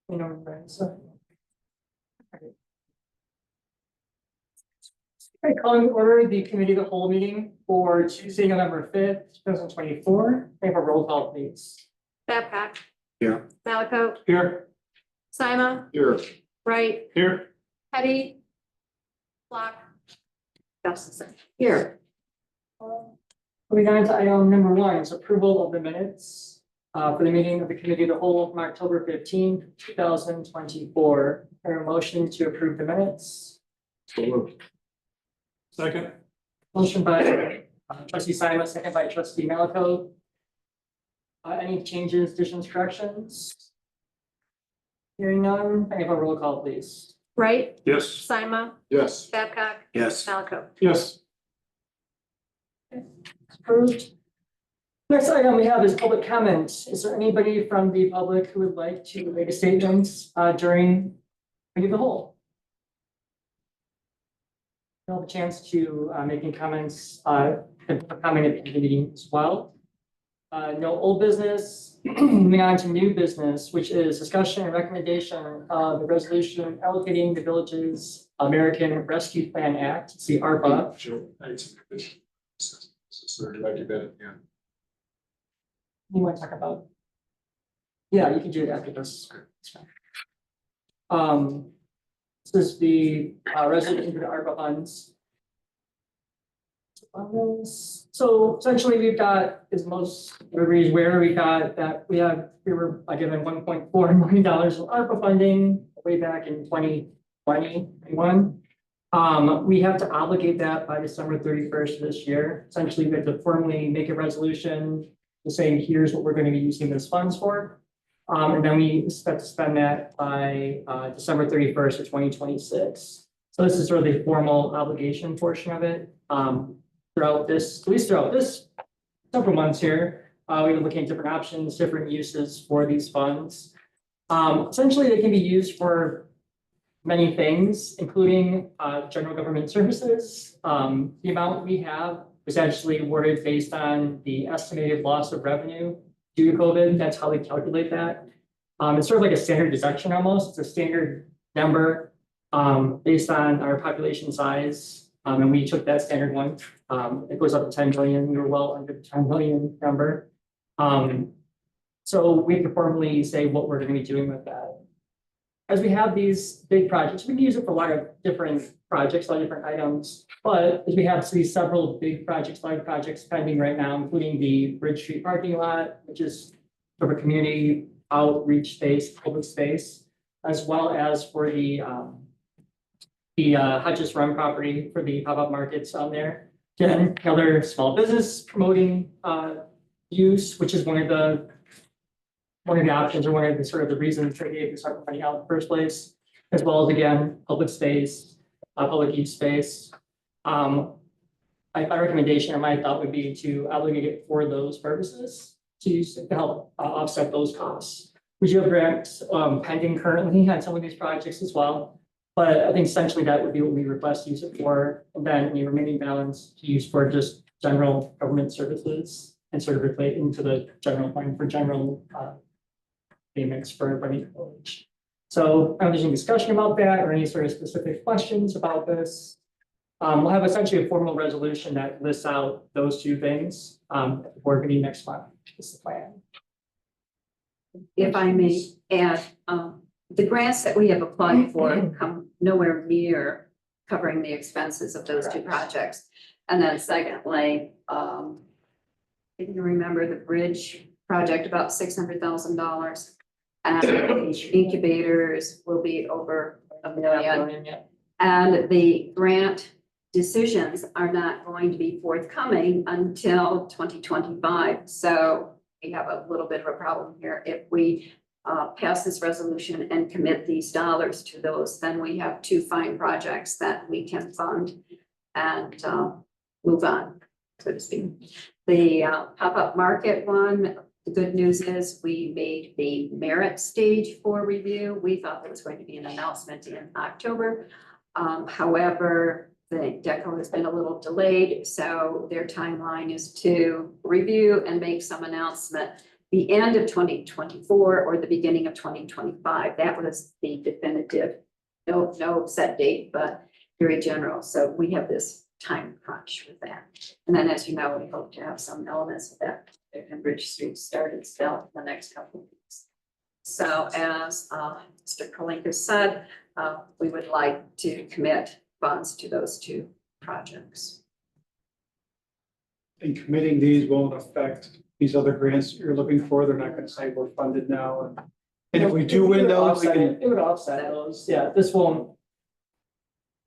You know, right, so. Okay, calling to order the committee of the whole meeting for Tuesday, November 5th, 2024. May I have a roll call, please? Babcock. Here. Malaco. Here. Sima. Here. Wright. Here. Petty. Block. Gustafson. Here. Moving on to item number 1 is approval of the minutes for the meeting of the committee of the whole from October 15th, 2024. A motion to approve the minutes. So moved. Second. Motion by trustee Sima, second by trustee Malaco. Any changes, additions, corrections? Hearing none, may I have a roll call, please? Wright. Yes. Sima. Yes. Babcock. Yes. Malaco. Yes. Approved. Next item we have is public comment. Is there anybody from the public who would like to make a statement during committee of the whole? You'll have a chance to make any comments, comment at the end of the meeting as well. No old business. Moving on to new business, which is discussion and recommendation of the resolution allocating the village's American Rescue Plan Act, it's the ARPA. Sure. So did I do that? Yeah. You want to talk about? Yeah, you can do it after this. This is the resolution for the ARPA funds. So essentially, we've got, as most everybody's aware, we got that we were given $1.4 million of ARPA funding way back in 2021. We have to obligate that by December 31st of this year. Essentially, we have to formally make a resolution saying here's what we're going to be using those funds for. And then we expect to spend that by December 31st of 2026. So this is sort of the formal obligation portion of it. Throughout this several months here, we've been looking at different options, different uses for these funds. Essentially, they can be used for many things, including general government services. The amount we have was actually awarded based on the estimated loss of revenue due to COVID. That's how they calculate that. It's sort of like a standard deduction almost. It's a standard number based on our population size. And we took that standard one. It goes up to 10 million. We were well under the 10 million number. So we have to formally say what we're going to be doing with that. As we have these big projects, we can use it for a lot of different projects, a lot of different items. But as we have these several big projects, large projects pending right now, including the Bridge Street parking lot, which is sort of a community outreach space, public space, as well as for the Hutchins Run property for the pop-up markets on there. Again, another small business promoting use, which is one of the options or one of the sort of the reasons they gave us our money out in the first place, as well as again, public space, public use space. My recommendation or my thought would be to obligate it for those purposes to use to help offset those costs. We do have grants pending currently on some of these projects as well. But I think essentially that would be what we request to use it for, and then the remaining balance to use for just general government services and sort of relate into the general fund for general payments for running the village. So I don't know if there's any discussion about that or any sort of specific questions about this. We'll have essentially a formal resolution that lists out those two things at the board meeting next month. Is the plan. If I may add, the grants that we have applied for come nowhere near covering the expenses of those two projects. And then secondly, if you remember the bridge project, about $600,000. And the incubators will be over $1 million. And the grant decisions are not going to be forthcoming until 2025. So we have a little bit of a problem here. If we pass this resolution and commit these dollars to those, then we have two fine projects that we can fund and move on, so to speak. The pop-up market one, the good news is we made the merit stage for review. We thought there was going to be an announcement in October. However, the DECO has been a little delayed, so their timeline is to review and make some announcement the end of 2024 or the beginning of 2025. That was the definitive, no set date, but very general. So we have this time crunch with that. And then, as you know, we hope to have some elements of that and Bridge Street started still in the next couple of weeks. So as Mr. Kalinka said, we would like to commit funds to those two projects. And committing these won't affect these other grants you're looking for. They're not gonna say we're funded now. And if we do win those, we can, It would offset those, yeah, this won't.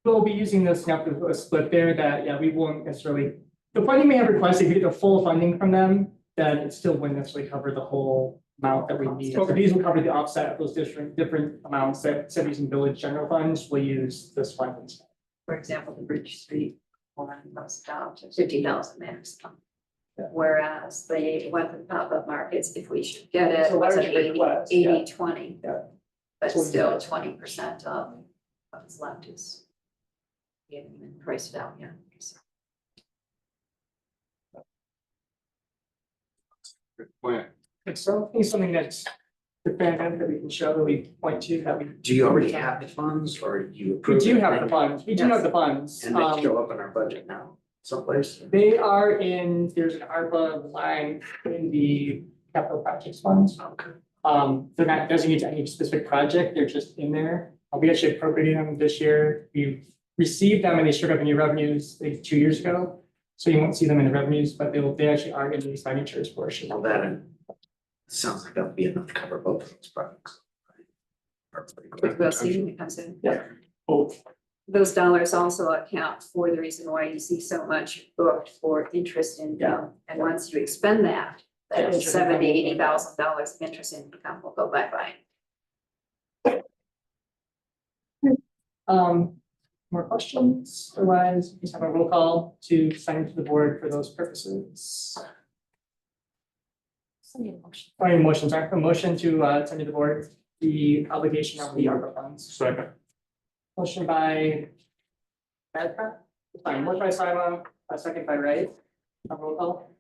We'll be using this now for a split there that, yeah, we won't necessarily, the funding we have requested, if we get the full funding from them, then it still wouldn't necessarily cover the whole amount that we need. So these will cover the offset of those different amounts that instead of using village general funds, we'll use this fund instead. For example, the Bridge Street one goes down to 50,000 max. Yeah. Whereas the weapon pop-up markets, if we should get it, It's a was large an 80, request, yeah. 80-20. Yeah. But So still yeah. 20% of what's left is. We haven't even priced it out yet. So. Good plan. It's something that's definitive that we can show, that we point to, that we. Do you already have the funds or you We approve? do it have the and- funds, we do have the funds. And they show up in our budget now someplace? They are there's an ARPA line in the capital projects funds. Okay. They're not designated to any specific project, they're just in there. We actually appropriated them this year. We received them and they showed up in your revenues like 2 years ago. So you won't see them in the revenues, but they actually are in the expenditures portion. Well, that sounds like that'll be enough to cover both of those projects. We'll see when it comes in. Yeah. Both. Those dollars also account for the reason why you see so much booked for interest income. And once you expend that, Yeah, that interest income. $70,000-$80,000 of interest income will go bye-bye. More questions? Otherwise, just have a roll call to send to the board for those purposes. Sorry, motions, a motion to send to the board the obligation of the ARPA funds. Second. Motion by Babcock, motion by Simon, a second by Wright. A roll call.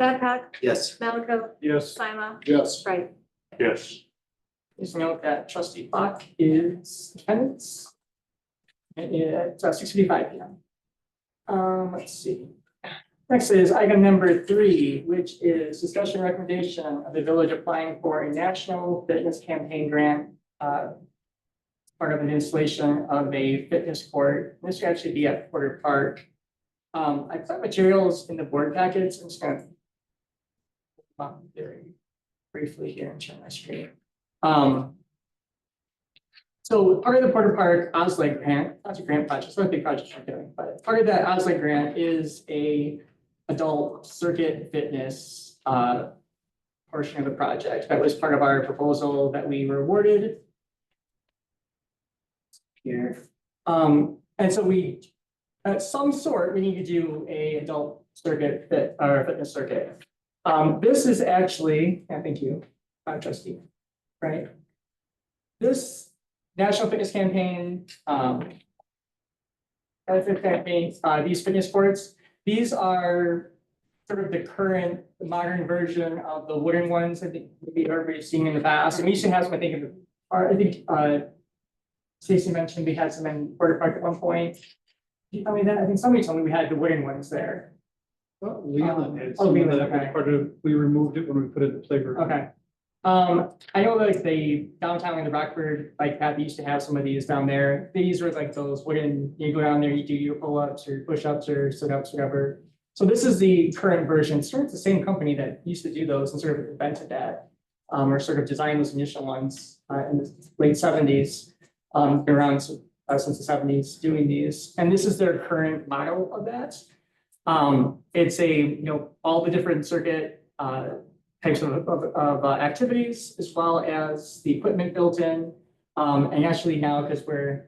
Babcock, Yes. Malaco, Yes. Sima, Yes. right, Yes. Please note that trustee Bach is attendance. It's 6:55 p.m. Let's see. Next is item number 3, which is discussion recommendation of the village applying for a national fitness campaign grant. Part of an installation of a fitness court. This would actually be at Porter Park. I put materials in the board packets. I'm just gonna very briefly here and share my screen. So part of the Porter Park Osley grant, that's a grant project, it's not a big project we're doing, but part of that Osley grant is a adult circuit fitness portion of the project. That was part of our proposal that we were awarded. Here, and so we, at some sort, we need to do a adult circuit or fitness circuit. This is actually, yeah, thank you, trustee, right? This national fitness campaign, these fitness courts, these are sort of the current modern version of the wooden ones that maybe everybody's seen in the past. And we used to have some, I think Stacy mentioned we had some in Porter Park at one point. Did you tell me that? I think somebody told me we had the wooden ones there. well, Leland had Oh, some of Leland, that, okay. part of, we removed it when we put it in the playground. Okay. I know like the downtown in the Rockford bike path used to have some of these down there. These were like those wooden, you go down there, you do your pull-ups or push-ups or sit-ups, whatever. So this is the current version. Sort of the same company that used to do those and sort of invented that, or sort of designed those initial ones in the late 70s. Been around since the 70s doing these, and this is their current model of that. It's all the different circuit types of activities, as well as the equipment built in. And actually now, because we're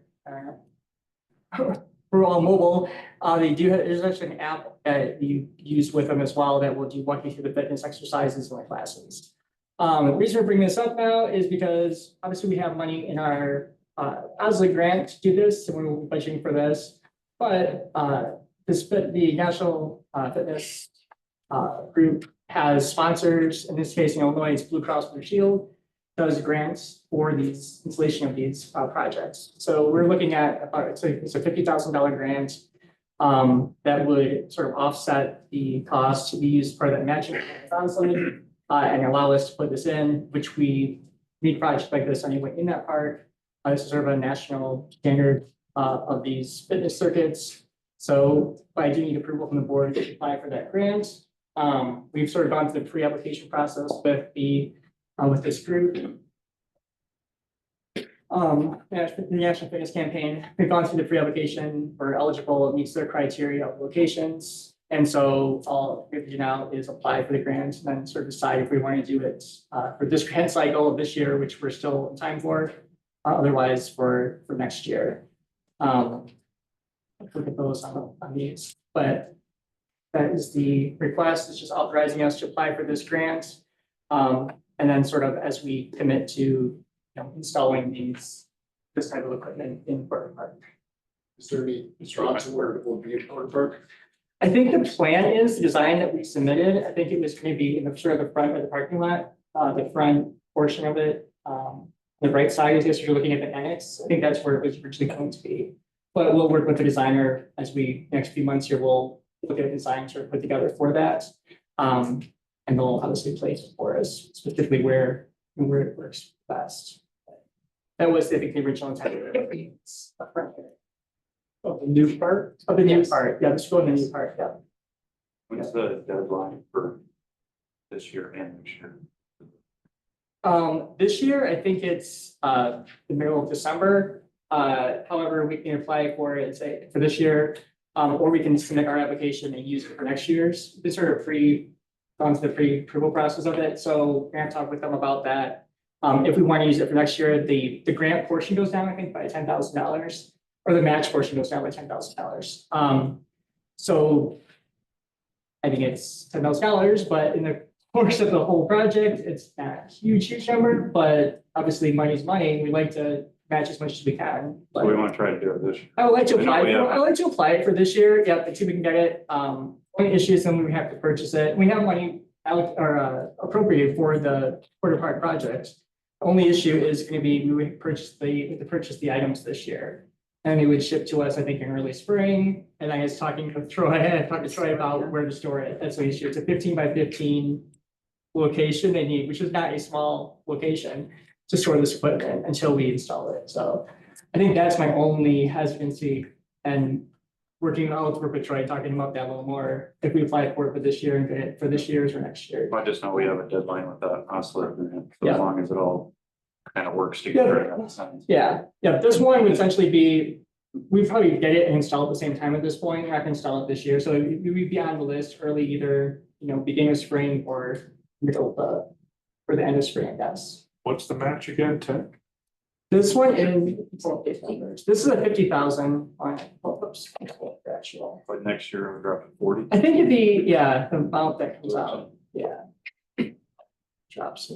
all mobile, there's actually an app that you use with them as well that will walk you through the fitness exercises and the classes. The reason we're bringing this up now is because obviously we have money in our Osley grant to do this, and we're budgeting for this. But the National Fitness Group has sponsors, in this case in Illinois, it's Blue Cross Blue Shield, does grants for these installation of these projects. So we're looking at about, it's a $50,000 grant that would sort of offset the cost to be used for that matching honestly, and allow us to put this in, which we need projects like this anyway in that park. This is sort of a national standard of these fitness circuits. So I do need approval from the board to apply for that grant. We've sort of gone through the pre-application process with this group. The National Fitness Campaign, we've gone through the pre-application, we're eligible, it meets their criteria of locations. And so all we have to do now is apply for the grant and then sort of decide if we want to do it for this grant cycle of this year, which we're still in time for, otherwise for next year. Look at those on these, but that is the request. It's just authorizing us to apply for this grant. And then sort of as we commit to installing this type of equipment in Portland Park. Is there any drops where it will be in Portland Park? I think the plan is the design that we submitted. I think it was going to be in the sort of the front of the parking lot, the front portion of it. The right side is just you're looking at the annex. I think that's where it was originally going to be. But we'll work with the designer as we next few months here. We'll look at designs sort of put together for that. And they'll obviously place it for us specifically where it works best. That was, I think, the original intent. Of the new part? Of the new part, yeah, let's go in the new part, yeah. When's the deadline for this year and next year? This year, I think it's the middle of December. However, we can apply for it, say, for this year, or we can submit our application and use it for next year's. It's sort of gone through the pre-approval process of it, so we're gonna talk with them about that. If we want to use it for next year, the grant portion goes down, I think, by $10,000. Or the match portion goes down by $10,000. So I think it's $10,000, but in the course of the whole project, it's not a huge number, but obviously money's money. We like to match as much as we can. So we want to try to do it this year. I would like to apply. I know we I would like to apply it for this year. Yep, and see if we can get it. Only issue is then we have to purchase it. We have money appropriated for the Porter Park project. Only issue is going to be we would purchase the items this year. And it would ship to us, I think, in early spring. And I was talking with Troy, I talked to Troy about where to store it. That's the issue. It's a 15 by 15 location they need, which is not a small location to store this equipment until we install it. So I think that's my only hesitancy and I'll work with Troy, talking about that a little more. If we apply for it for this year and get it for this year's or next year. I just know we have a deadline with that oscillator grant, so Yeah. as long as it all kind of works together. in that sense. Yeah, this one would essentially be, we probably get it and install at the same time at this point. We're not gonna install it this year, so we would be on the list early, either, beginning of spring or middle of for the end of spring, I guess. What's the match again, 10? This one this is a 50,000 on, oops, actual. But next year we'll drop to 40. I think it'd be, yeah, the amount that comes out, yeah. Drops.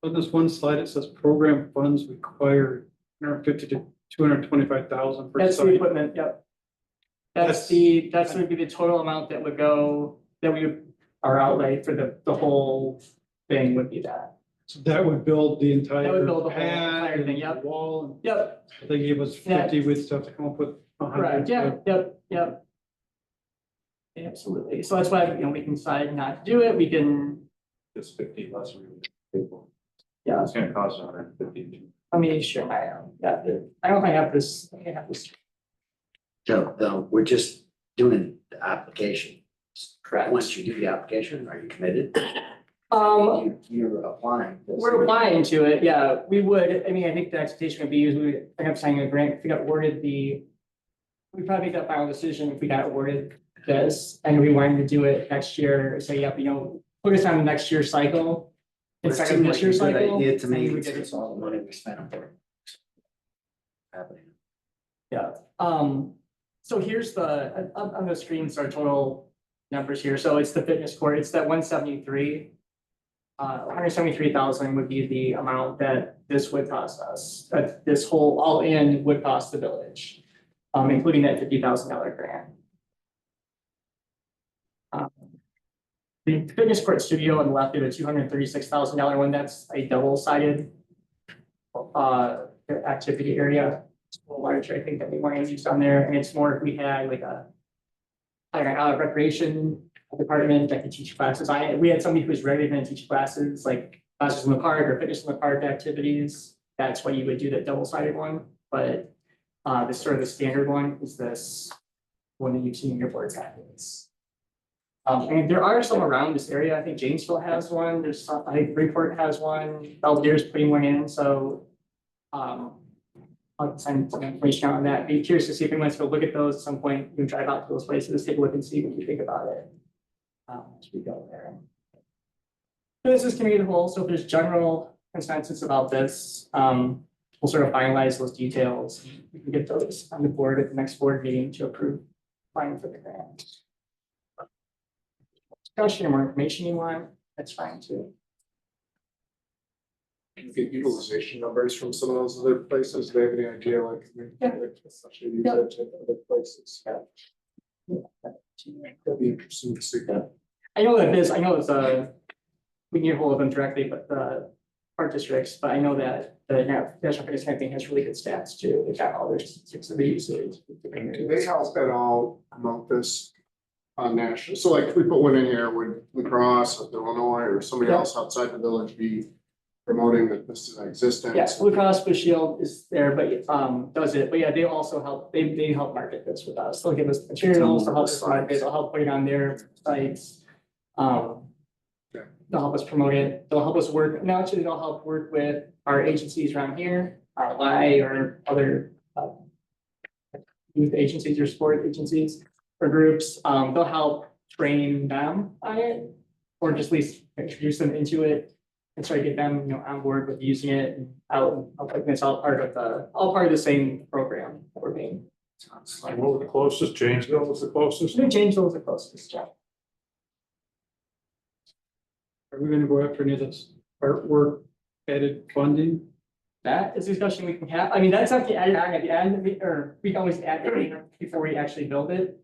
On this one slide, it says program funds require 150 to 225,000 per That's the site. equipment, yep. That's would be the total amount that would go, that we would, our outlay for the whole thing would be that. So that would build the entire That would build the whole pad entire and thing, the yep. wall. Yep, And they gave us Yeah. 50, we'd still have to come up with 100. right, yep. Absolutely, so that's why, we can decide not to do it, we can, It's 50 less. We would pay for. yeah, It's gonna cost 150. let me share my, yeah, I don't know if I have this, I think I have this, So, we're just doing the application. correct. Once you do the application, are you committed? You're applying. We're applying to it, yeah, we would, I think the expectation would be is we would end up signing a grant, if we got awarded we'd probably make that final decision if we got awarded this, and we wanted to do it next year, say, yep, put us on the next year's cycle. Instead of this year's cycle. Idea to and we me, would get it's it. all the money we spent on it. Happening. Yeah, so here's on the screens our total numbers here, so it's the fitness court, it's that 173. 173,000 would be the amount that this would cost us, that this whole all in would cost the village. including that $50,000 grant. The fitness court studio on the left, of the $236,000 one, that's a double-sided activity area. It's a little larger, I think, than we want to use on there, and it's more if we had like a recreation department that could teach classes on it. We had somebody who was ready to teach classes, like classes in the park or fitness in the park activities. That's when you would do the double-sided one, but the sort of the standard one is this one that you've seen in your board packets. And there are some around this area. I think Janesville has one. There's some, I think Freeport has one. Belvedere's putting one in. So I'll send some information out on that. Be curious to see if anyone wants to look at those at some point. You can drive out to those places, take a look and see what you think about it. As we go there. This is committee of the whole. So if there's general consensus about this, we'll sort of finalize those details. We can get those on the board at the next board meeting to approve applying for the grant. Discussion or more information you want, that's fine too. Can you get utilization numbers from some of those other places? Do they have any idea, like, especially these other places? That'd be interesting to see. I know that this, I know it's we can get hold of them directly, but the park districts, but I know that the National Fitness Campaign has really good stats too. They've got all their statistics of the usage. Do they help at all promote this on national? So like if we put one in here, would lacrosse of Illinois or somebody else outside the village be promoting that this is in existence? Yes, Blue Cross Blue Shield is there, but does it, but yeah, they also help, they help market this with us. They'll give us materials, they'll help us market, they'll help put it on their sites. They'll help us promote it, they'll help us work, now actually they'll help work with our agencies around here, Y or other youth agencies or sport agencies or groups. They'll help train them on it, or just at least introduce them into it and try to get them, on board with using it and out. Like it's all part of the same program that we're being. What was the closest? Janesville was the closest? I think Janesville is the closest, yeah. Are we gonna go after any of this artwork added funding? That is a discussion we can have. I mean, that's something added on at the end, or we can always add it before we actually build it.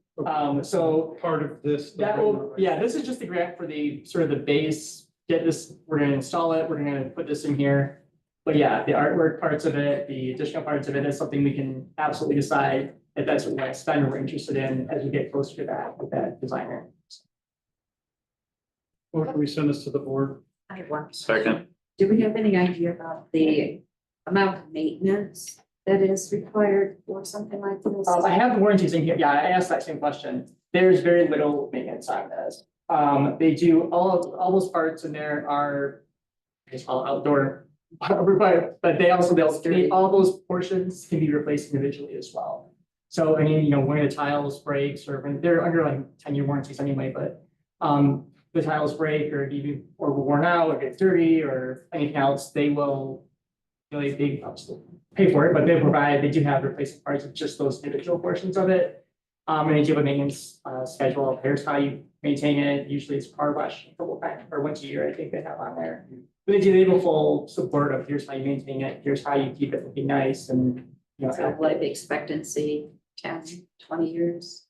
So Part of this. that will, yeah, this is just the grant for the sort of the base. Get this, we're gonna install it, we're gonna put this in here. But yeah, the artwork parts of it, the additional parts of it is something we can absolutely decide if that's what we want to spend or we're interested in as we get closer to that with that designer. Or can we send this to the board? I have one. Second. Do we have any idea about the amount of maintenance that is required for something like this? I have the warranties in here. Yeah, I asked that same question. There's very little maintenance on this. They do all those parts in there are, I guess, all outdoor required, but all those portions can be replaced individually as well. So I mean, one of the tiles breaks, or when they're under like 10-year warranties anyway, but the tiles break or were worn out or get dirty or anything else, they will they obviously pay for it, but they do have replacement parts of just those individual portions of it. And they do have a maintenance schedule. Here's how you maintain it. Usually it's car wash a couple times or once a year, I think they have on there. But they have a full support of here's how you maintain it, here's how you keep it looking nice and So life expectancy, 10, 20 years.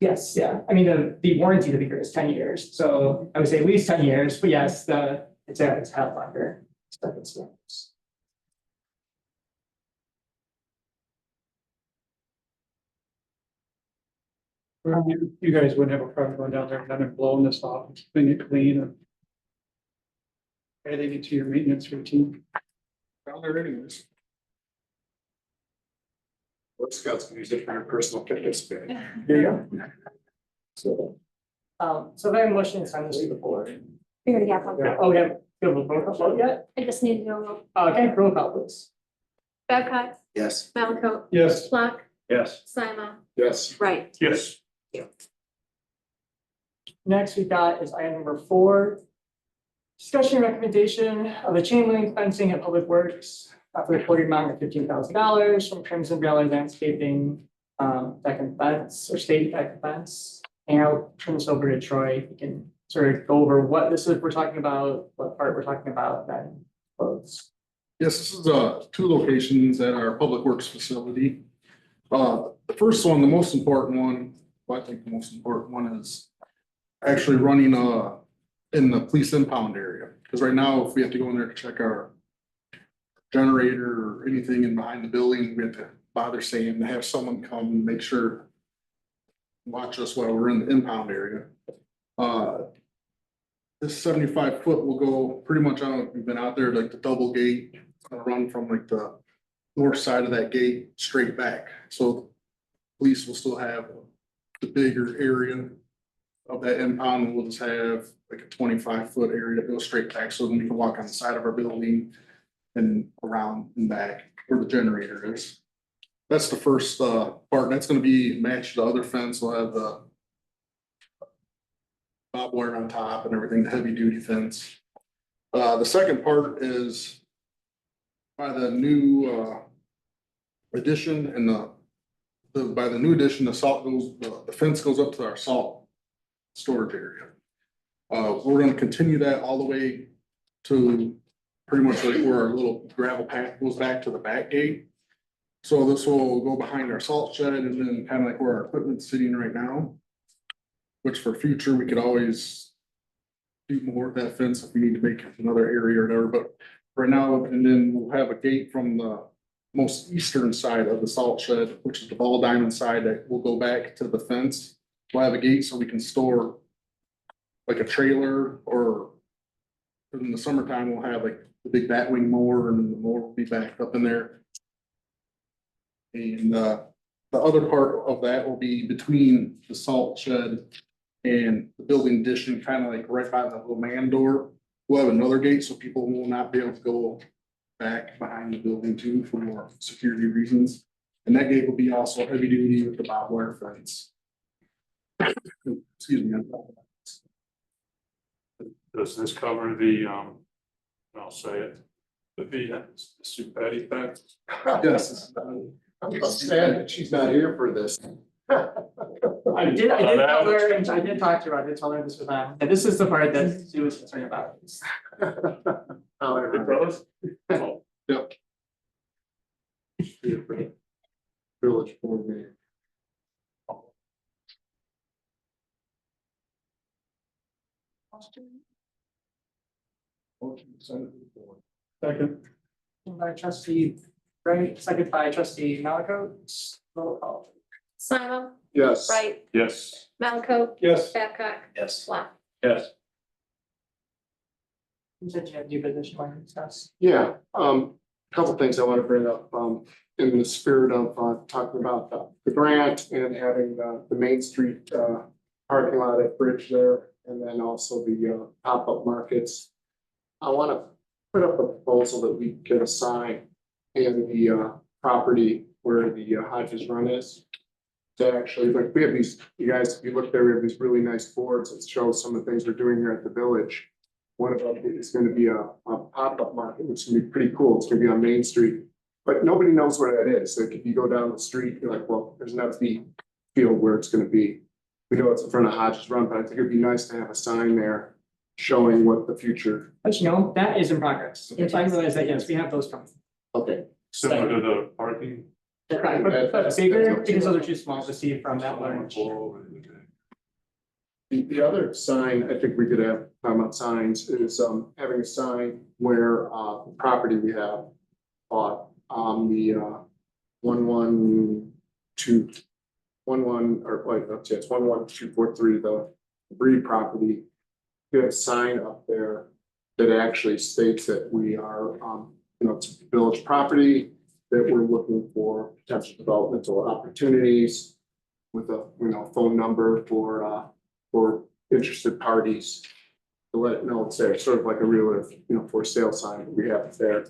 Yes, yeah. I mean, the warranty to the gear is 10 years. So I would say at least 10 years, but yes, it's held longer. You guys wouldn't have a problem going down there and kind of blowing this off, keeping it clean and adding it to your maintenance routine. Down there anyways. Boy Scouts can use it for your personal fitness. There you go. So if I have a motion to send this to the board. We already have one. Oh, we have a vote vote yet? I just need to know Okay, roll call please. Babcock, Yes. Malco, Yes. Flock, Yes. Simon, Yes. Right. Yes. Next we got is item number 4. Discussion and recommendation of the chain link fencing at Public Works for the quoted amount of $15,000 from Crimson Valley Landscaping, deck and fence or state deck and fence. And I'll turn this over to Troy. We can sort of go over what this is we're talking about, what part we're talking about, then close. Yes, this is 2 locations at our Public Works facility. the first one, the most important one, well, I think the most important one is actually running in the police impound area. Because right now, if we have to go in there to check our generator or anything in behind the building, we have to bother Sam to have someone come and make sure, watch us while we're in the impound area. This 75 foot will go pretty much out, we've been out there like the double gate, it's gonna run from like the north side of that gate straight back. So police will still have the bigger area of that impound, and we'll just have like a 25 foot area that goes straight back, so then we can walk on the side of our building and around and back where the generator is. That's the first part, and that's gonna be matched to the other fence. We'll have the barbed wire on top and everything, the heavy duty fence. The second part is by the new addition, and by the new addition, the salt goes, the fence goes up to our salt storage area. We're gonna continue that all the way to pretty much like where our little gravel path goes back to the back gate. So this will go behind our salt shed and then kind of like where our equipment's sitting right now. Which for future, we could always do more of that fence if we need to make another area or whatever, but right now, and then we'll have a gate from the most eastern side of the salt shed, which is the ball diamond side, that will go back to the fence. We'll have a gate so we can store like a trailer, or in the summertime, we'll have like the big batwing mower, and the mower will be backed up in there. And the other part of that will be between the salt shed and the building addition, kind of like right by the little man door. We'll have another gate so people will not be able to go back behind the building too for more security reasons. And that gate will be also heavy duty with the barbed wire fence. Excuse me. Does this cover the, I'll say it, the Supatti fence? Yes. I'm sad that she's not here for this. I did tell her, and I did talk to her, I did tell her this was on, and this is the part that she was concerned about. Your brothers? Oh, Yep. Village board meeting. Second. By trustee Wright, second by trustee Malco. Roll call. Simon, Yes. Wright, yes. Malco, Yes. Babcock, Yes. Swam. Yes. You said you have new business you want to discuss. Yeah, couple things I want to bring up, in the spirit of, talking about the grant and having the Main Street, parking lot at Bridge there, and then also the, pop-up markets. I want to put up a proposal that we get a sign in the, property where the Hodges Run is. To actually, like, we have these, you guys, if you look there, we have these really nice boards that show some of the things we're doing here at the village. One of them is going to be a pop-up market, which is going to be pretty cool. It's going to be on Main Street, but nobody knows where that is. Like, if you go down the street, you're like, well, there's an empty field where it's going to be. We know it's in front of Hodges Run, but I think it'd be nice to have a sign there showing what the future. But you know, that is in progress. If I realize that, yes, we have those coming. Okay. Similar to the parking. Right, but bigger, because those are too small to see from that large. The other sign, I think we could have, talking about signs, is having a sign where the property we have bought the 11243, the Bree property. We have a sign up there that actually states that we are, it's village property, that we're looking for potential developmental opportunities with a, phone number for interested parties to let it know it's there, sort of like a real, for sale sign that we have there.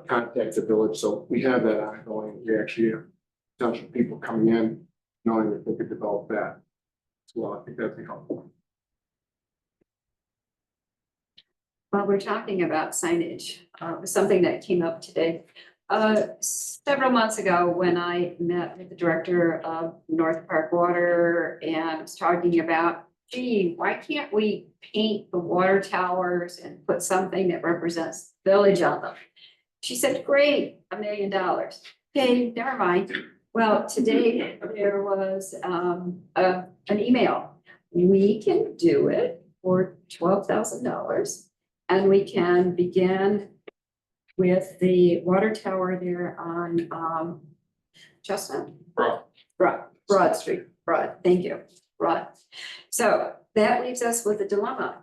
Contact the village, so we have that ongoing. We actually have potential people coming in, knowing that they could develop that. So I think that'd be helpful. While we're talking about signage, something that came up today. Several months ago, when I met with the director of North Park Water and was talking about, gee, why can't we paint the water towers and put something that represents the village on them? She said, great, $1 million. Okay, never mind. Well, today there was an email. We can do it for $12,000. And we can begin with the water tower there on Chestnut? Broad Street, thank you, Broad. So that leaves us with a dilemma.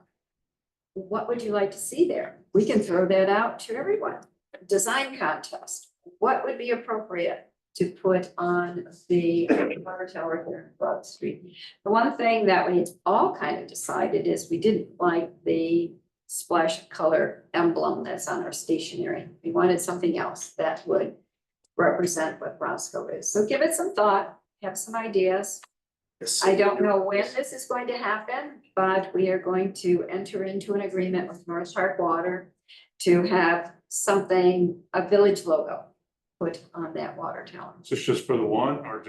What would you like to see there? We can throw that out to everyone. Design contest, what would be appropriate to put on the water tower here in Broad Street? The one thing that we all kind of decided is we didn't like the splash of color emblem that's on our stationery. We wanted something else that would represent what Roscoe is. So give it some thought, have some ideas. I don't know when this is going to happen, but we are going to enter into an agreement with North Park Water to have something, a village logo put on that water tower. Is this just for the one or?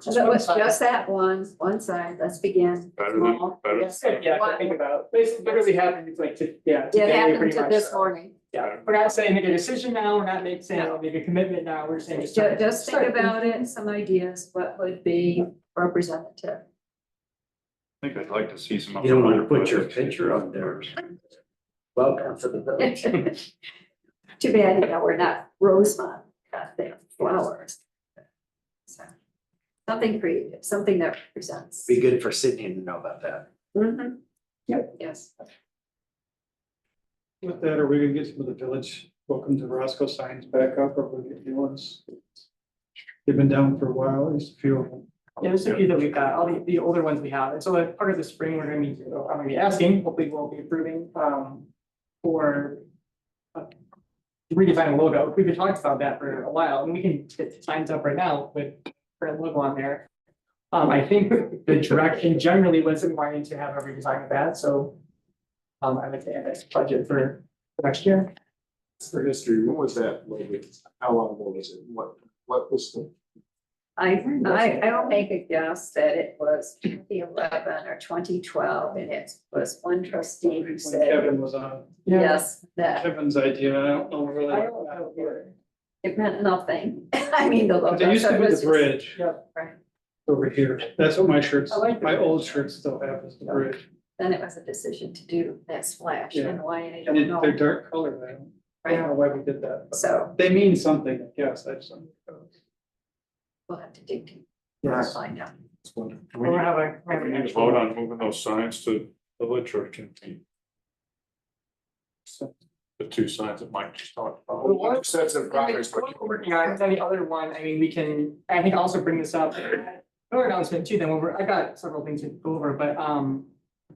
So it's just that one side, let's begin. Better than- Small. better. Yes. Yeah, I think about, this literally happened like, yeah. It today, happened pretty to much. this morning. Yeah, we're not saying make a decision now, we're not saying No. make a commitment now, we're saying. Just think about it, some ideas, what would be representative. I think I'd like to see some. You don't want to other put your projects. picture up there. Welcome to the village. Too bad, we're not Rosemont, they have flowers. So, something creative, something that represents. Be good for Sydney to know about that. Mhm. Yep, yes. With that, are we gonna get some of the village welcome to Roscoe signs back up, or we'll get new ones? They've been down for a while, at least a few of them. Yeah, there's a few that we've got, all the older ones we have, and so as part of the spring, we're gonna be, I'm gonna be asking, hopefully we'll be approving, for. Redesigning logo, we've been talking about that for a while, and we can get signs up right now with our logo on there. I think the direction generally was wanting to have a redesign of that, so. I would say that's budget for next year. For history, when was that logo? How long ago was it? What was the? I will make a guess that it was 2011 or 2012, and it was one trustee who When said, Kevin was on, yes, that Kevin's idea, I don't know really. I don't know here. it meant nothing. I mean, the logo. But they used to so it be was the just- bridge Yep. Right. over here. That's what my shirts, I like the my bridge. old shirts still have is the bridge. Then it was a decision to do that splash Yeah. and why, I And don't know. they're dark color now. I don't know why we did that. But So they mean something, I guess, I just don't know. we'll have to dig deep. Yes. Find out. Do We're having. we need to vote on moving those signs to the village or can we? The two signs that Mike just talked The about. one- Sets of progress, but What we're working on, then the other one, I mean, we can, I think also bring this up. Another announcement too, then I got several things to go over, but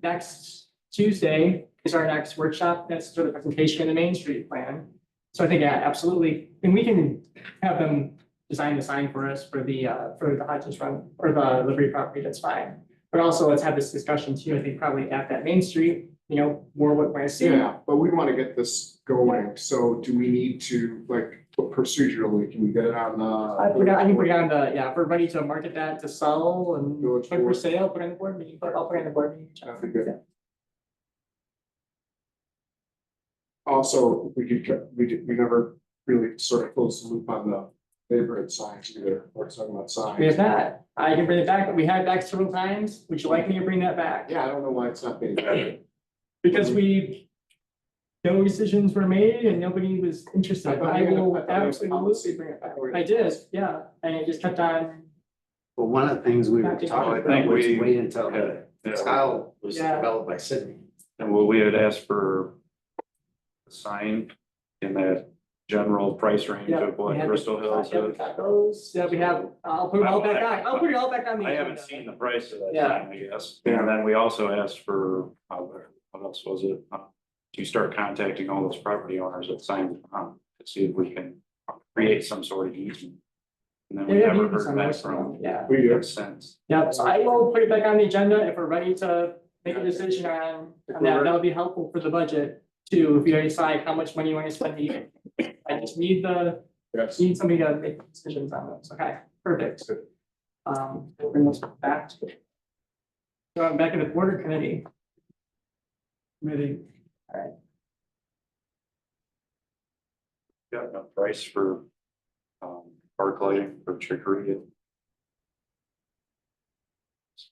next Tuesday is our next workshop, that's sort of presentation of the Main Street plan. So I think, yeah, absolutely, and we can have them design the sign for us for the Hodges Run or the Liberty property, that's fine. But also, let's have this discussion too, I think probably at that Main Street, you know, more what we're seeing. yeah, but we want to get this going. So do we need to, like, procedurally, can we get it on I can put it on the, yeah, if we're ready to market that to sell and Village put for board. sale, put it in the board meeting, but I'll put it in the board meeting. That'd be good. Also, we never really sort of closed the loop on the neighborhood signs either. We're talking about We have signs. that, I can bring it back, but we had it back several times, would you like me to bring that back? Yeah, I don't know why it's not being done. Because no decisions were made and nobody was interested, I but thought I you had a- will I thought you had a absolutely policy. bring it back, I thought we had I a did, policy. yeah, and it just kept on, But one of the things we were I think talking about was we- wait until Yeah, the yeah. tile was Yeah. developed by Sydney. And what we had asked for a sign in that general price range yeah. of we what had Bristol Hills yeah, we is. got those, yeah, we have, I'll put it all back on, I'll put it all back on the. I haven't agenda. seen the price of that Yeah. sign, I guess. And then we also asked for, what else was it? To start contacting all those property owners that signed on to see if we can create some sort of easement. And then we Yeah, never maybe heard some back most of from them, yeah. We do. since. Yeah, so I will put it back on the agenda if we're ready to make a decision on that, that would be helpful for the budget too, if you decide how much money you want to spend. I just need Yes. somebody to make decisions on those, okay, perfect. We'll bring this back to. Back in the border committee. Committee. Got no price for park lighting for Chicory.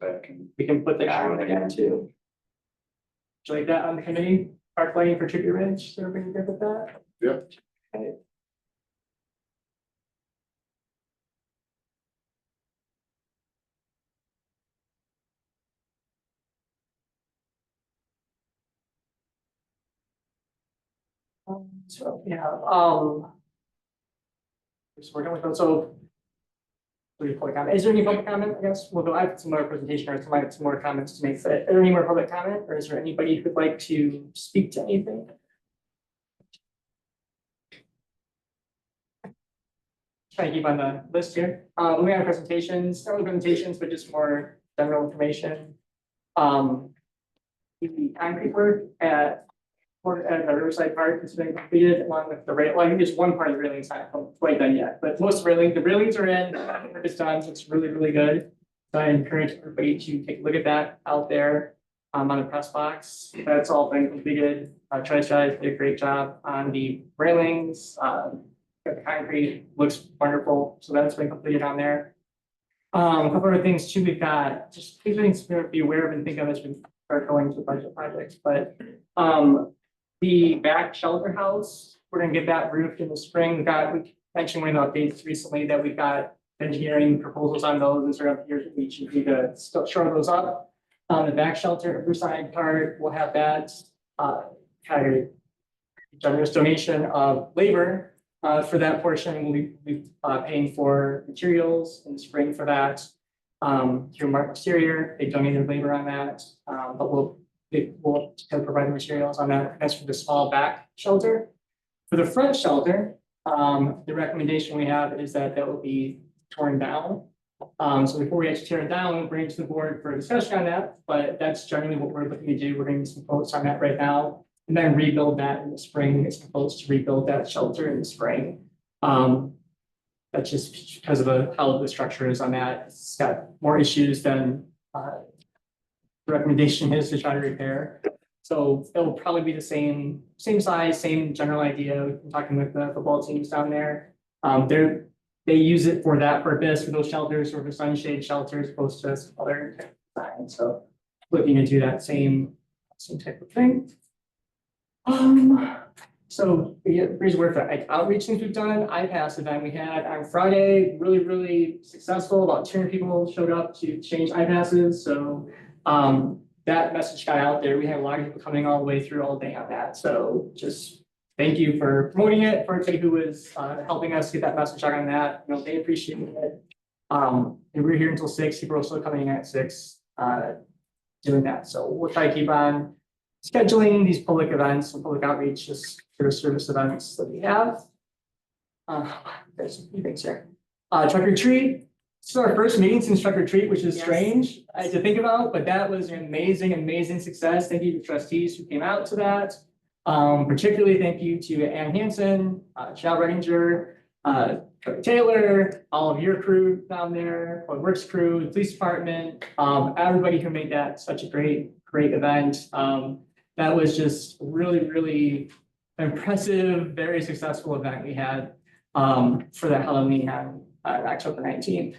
back and. We can put the guy on again too. Would you like that on the committee, park lighting for Tribute Ridge, is everybody good with that? Yep. Okay. So, yeah, just working with them, so. Public comment. Is there any public comment, I guess? Well, I have some more presentation or some more comments to make, but are there any more public comment, or is there anybody who would like to speak to anything? Trying to keep on the list here. We have presentations, not really presentations, but just more general information. The concrete work at the Riverside Park has been completed along with the rail. Well, I think there's one part of the railing's not quite done yet, but most of the railings are in, it's done, so it's really, really good. So I encourage everybody to take a look at that out there on the press box. That's all been completed. Tri-Side did a great job on the railings. The concrete looks wonderful, so that's been completed on there. A couple other things too, we've got just things to be aware of and think of as we start going to budget projects, but the back shelter house, we're gonna get that roofed in the spring. We mentioned one of the updates recently that we've got engineering proposals on those, and sort of here's what we should need to still shore those up. The back shelter, Riverside part, we'll have that kind of generous donation of labor for that portion. We'll be paying for materials in the spring for that. Through Mark Exterior, they donated labor on that, but we'll provide the materials on that. That's for the small back shelter. For the front shelter, the recommendation we have is that will be torn down. So before we actually tear it down, we'll bring it to the board for a discussion on that, but that's generally what we're looking to do. We're getting some quotes on that right now, and then rebuild that in the spring. It's proposed to rebuild that shelter in the spring. That's just because of how the structure is on that. It's got more issues than the recommendation is to try to repair. So it'll probably be the same size, same general idea. We've been talking with the football teams down there. They use it for that purpose, for those shelters, or for sunshade shelters, opposed to other designs. So looking into that same type of thing. So here's where for outreach things we've done. iPass event we had on Friday, really, really successful. About 200 people showed up to change iPasses. So that message got out there. We had a lot of people coming all the way through all day on that. So just thank you for promoting it, for everybody who was helping us get that message out on that. You know, they appreciated it. And we were here until 6. People are still coming in at 6 doing that. So we'll try to keep on scheduling these public events and public outreach, just for service events that we have. There's a few things here. Truck or treat. This is our first meeting since Truck or Treat, which is Yes. strange to think about, but that was an amazing success. Thank you to trustees who came out to that. Particularly thank you to Ann Hansen, Chad Redinger, Taylor, all of your crew down there, Public Works crew, the police department, everybody who made that such a great event. That was just really impressive, very successful event we had for that Halloween on October 19th.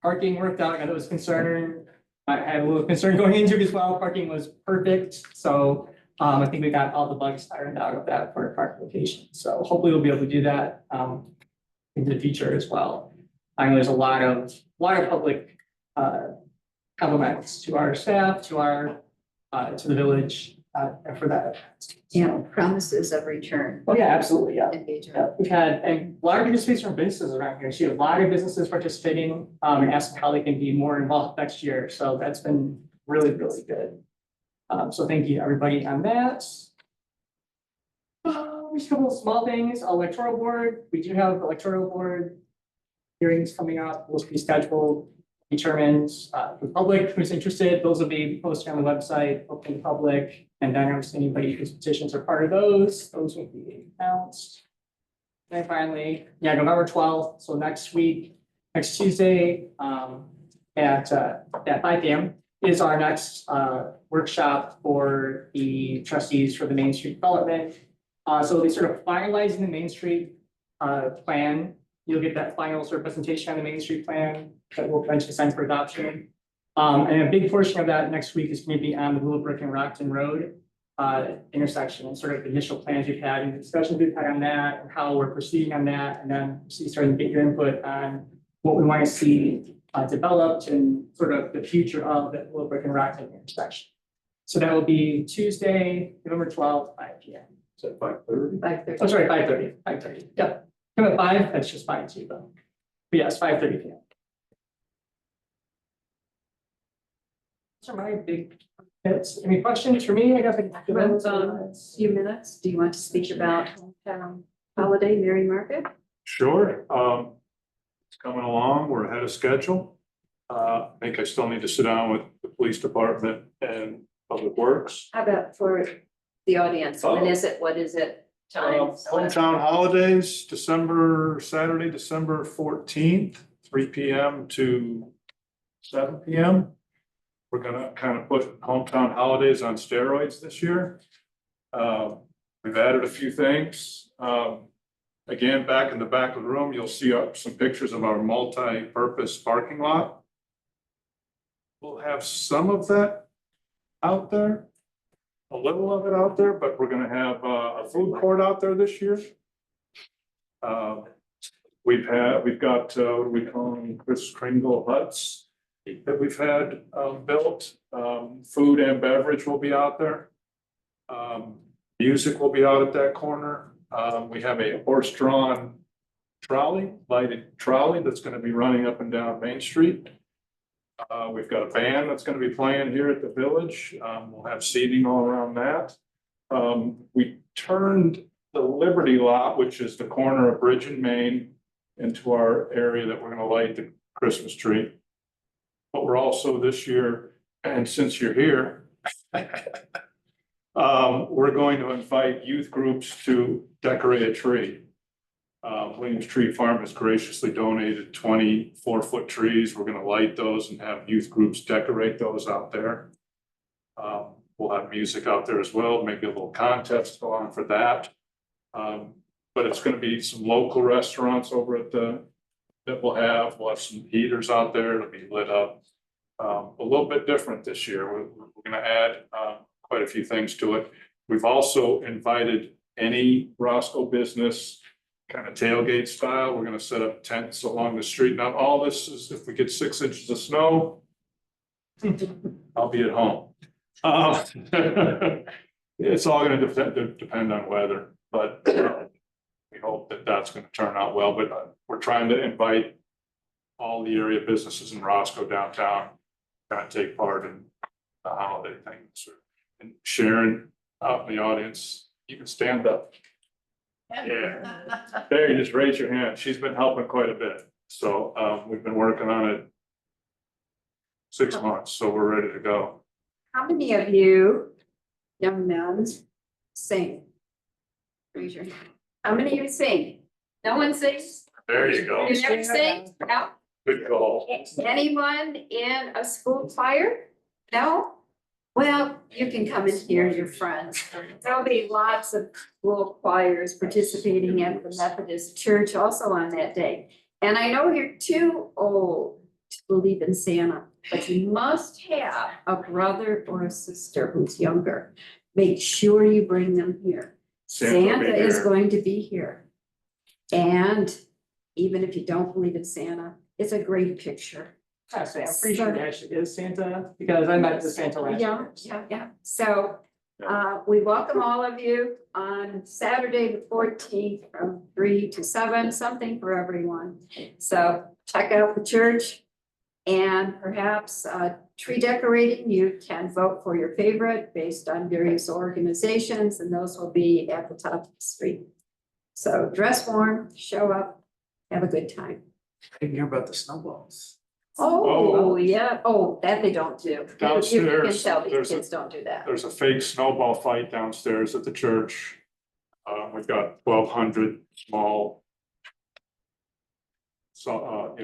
Parking worked out. I was concerned. I had a little concern going into it as well. Parking was perfect. So I think we got all the bugs ironed out of that for park location. So hopefully we'll be able to do that in the future as well. I know there's a lot of public compliments to our staff, to our to the village for that. Yeah, promises of return. Oh, yeah, absolutely. Yeah. Engagement. Yeah, we've had a lot of participation from businesses around here. See a lot of businesses participating and asking how they can be more involved next year. So that's been really good. So thank you everybody on that. Just a couple of small things. Electoral board. We do have electoral board hearings coming up. Will be scheduled, determined. For the public who's interested, those will be posted on the website, open to the public. And then obviously anybody whose petitions are part of those will be announced. And finally, yeah, November 12th. So next week, next Tuesday, at 5 p.m. is our next workshop for the trustees for the Main Street development. So they sort of finalizing the Main Street plan you'll get that final sort of presentation on the Main Street plan that we'll eventually send for adoption. And a big portion of that next week is going to be on the Willowbrook and Rockton Road intersection, and sort of the initial plans we've had and discussions we've had on that and how we're proceeding on that. And then starting to get your input on what we want to see developed and sort of the future of the Willowbrook and Rockton intersection. So that will be Tuesday, November 12th, 5 p.m. Is that 5:30? 5:30. Oh, sorry, 5:30, 5:30. Yep. Come at 5, that's just fine too, though. But yes, 5:30 p.m. Those are my big hits. Any questions for me? I guess I can give Well, them. Few minutes. Do you want to speak about holiday Merry Market? Sure, it's coming along, we're ahead of schedule. I think I still need to sit down with the police department and Public Works. How about for the audience? When Oh. is it? What is it? Times? Hometown holidays, Saturday, December 14th, 3 p.m. to 7 p.m. We're gonna kind of put hometown holidays on steroids this year. We've added a few things. Again, back in the back of the room, you'll see some pictures of our multi-purpose parking lot. We'll have some of that out there, a little of it out there, but we're gonna have a food court out there this year. We've got, what do we call them, Chris Kringle huts that we've had built. Food and beverage will be out there. Music will be out at that corner. We have a horse-drawn lighted trolley that's gonna be running up and down Main Street. We've got a band that's gonna be playing here at the village. We'll have seating all around that. We turned the Liberty Lot, which is the corner of Bridge and Main, into our area that we're gonna light the Christmas tree. But we're also this year, and since you're here, we're going to invite youth groups to decorate a tree. Williams Tree Farm has graciously donated 24-foot trees. We're gonna light those and have youth groups decorate those out there. We'll have music out there as well, maybe a little contest go on for that. But it's gonna be some local restaurants over at that we'll have some heaters out there, it'll be lit up. A little bit different this year. We're gonna add quite a few things to it. We've also invited any Roscoe business kind of tailgate style. We're gonna set up tents along the street. Now, all this is if we get 6 inches of snow, I'll be at home. It's all gonna depend on weather, but we hope that that's gonna turn out well. But we're trying to invite all the area businesses in Roscoe downtown kind of take part in the holiday things. And Sharon out in the audience, you can stand up. Yeah, there, you just raise your hand. She's been helping quite a bit. So we've been working on it 6 months, so we're ready to go. How many of you young men sing? Raise your hand. How many of you sing? No one sings? There you go. You never sing? No? Good call. Anyone in a school choir? No? Well, you can come and hear your friends. There'll be lots of school choirs participating at the Methodist Church also on that day. And I know you're too old to believe in Santa, but you must have a brother or a sister who's younger. Make sure you bring them here. Santa is going to be here. And even if you don't believe in Santa, it's a great picture. I'm pretty sure it actually is Santa, because I met the Santa last year. Yeah. So, we welcome all of you on Saturday, the 14th, from 3 to 7, something for everyone. So check out the church and perhaps, tree decorating. You can vote for your favorite based on various organizations, and those will be at the top of the street. So dress warm, show up, have a good time. I didn't hear about the snowballs. Oh, yeah. Oh, that they don't do. You can Downstairs, tell these there's kids don't do that. There's a fake snowball fight downstairs at the church. We've got 1,200 small. So,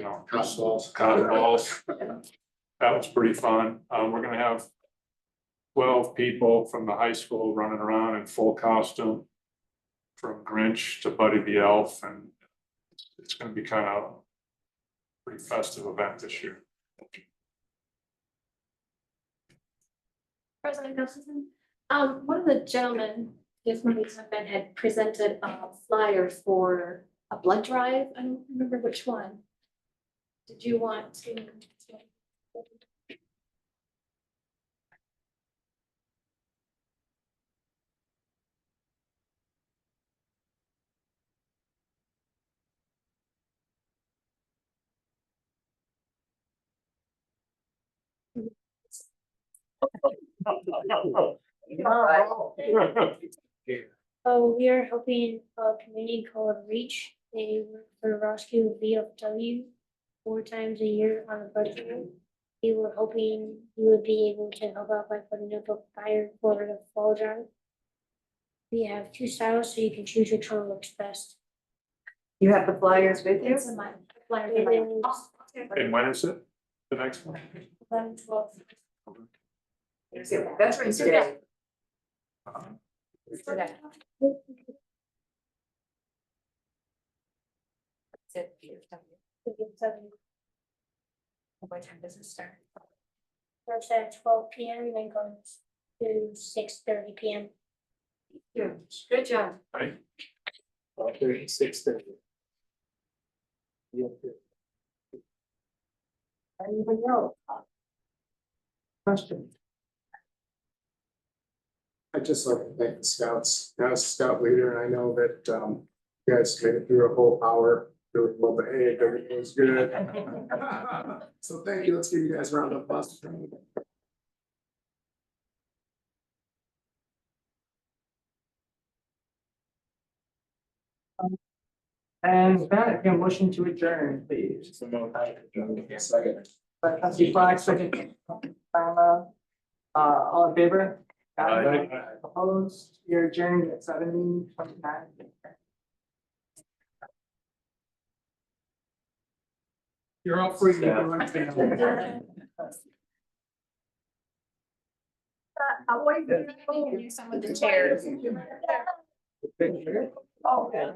cotton balls. That was pretty fun. We're gonna have 12 people from the high school running around in full costume. From Grinch to Buddy the Elf and It's gonna be kind of pretty festive event this year. President Gustafson, one of the gentlemen, just when we event had presented a flyer for a blood drive. I don't remember which one. Did you want to? Oh, we are helping a community called Reach. They work for Roscoe VFW 4 times a year on a budget. We were hoping you would be able to help out by putting up a flyer for the fall drive. We have 2 styles, so you can choose which one works best. You have the flyers with you? It's in my flyer. It is And when is it? The next one? 11, 12. Veterans Day. What time does it start? Starts at 12 p.m. and then goes to 6:30 p.m. Good job. Right. 6:30. Anybody else? Question? I'd just like to thank the scouts, as a scout leader, and I know that, you guys made it through a whole hour, really well behaved, everything was good. So thank you, let's give you guys a round of applause. And with that, again, motion to adjourn, please. Second. By trustee Flack, second. All in favor? Aye. Opposed, you're adjourned at 7:29. You're all free. You can run to I'll wait for you to do some of the chairs. Oh, yeah.